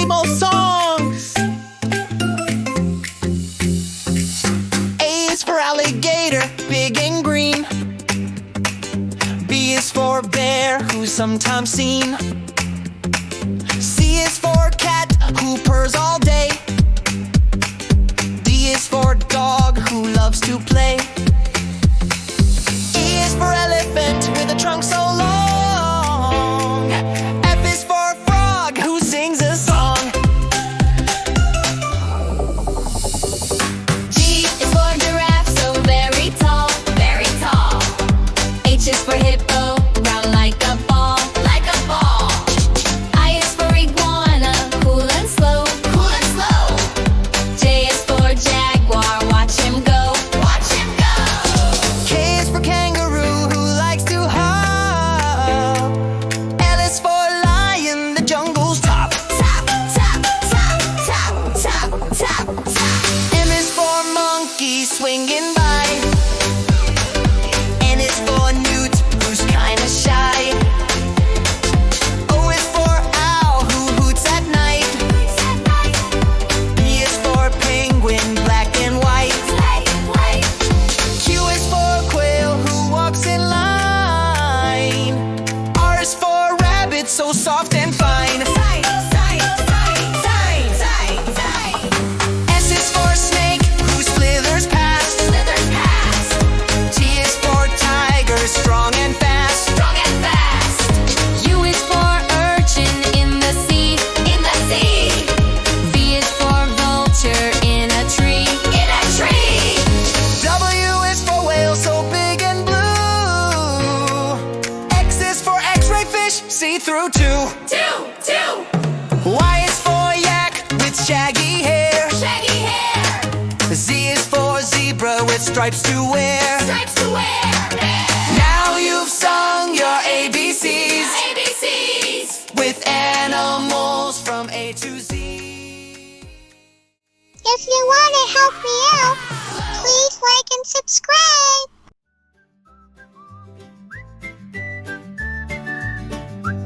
same old songs. A is for alligator, big and green. B is for bear, who's sometimes seen. C is for cat, who purrs all day. D is for dog, who loves to play. E is for elephant, with a trunk so long. F is for frog, who sings a song. G is for giraffe, so very tall, very tall. H is for hippo, round like a ball, like a ball. I is for iguana, cool and slow, cool and slow. J is for jaguar, watch him go, watch him go. K is for kangaroo, who likes to hop. L is for lion, the jungle's top. Tap, tap, tap, tap, tap, tap, tap. M is for monkey, swinging by. N is for newt, who's kinda shy. O is for owl, who hoots at night. P is for penguin, black and white. Q is for quail, who walks in line. R is for rabbit, so soft and fine. S is for snake, who slithers past. T is for tiger, strong and fast. U is for urchin in the sea, in the sea. V is for vulture in a tree, in a tree. W is for whale, so big and blue. X is for x-ray fish, see through too. Two, Y is for yak, with shaggy hair. shaggy hair, Z is for zebra, with stripes to wear. stripes to wear. Now you've sung your ABCs, ABCs. with animals from A to Z. If you want to help me out, please like and subscribe.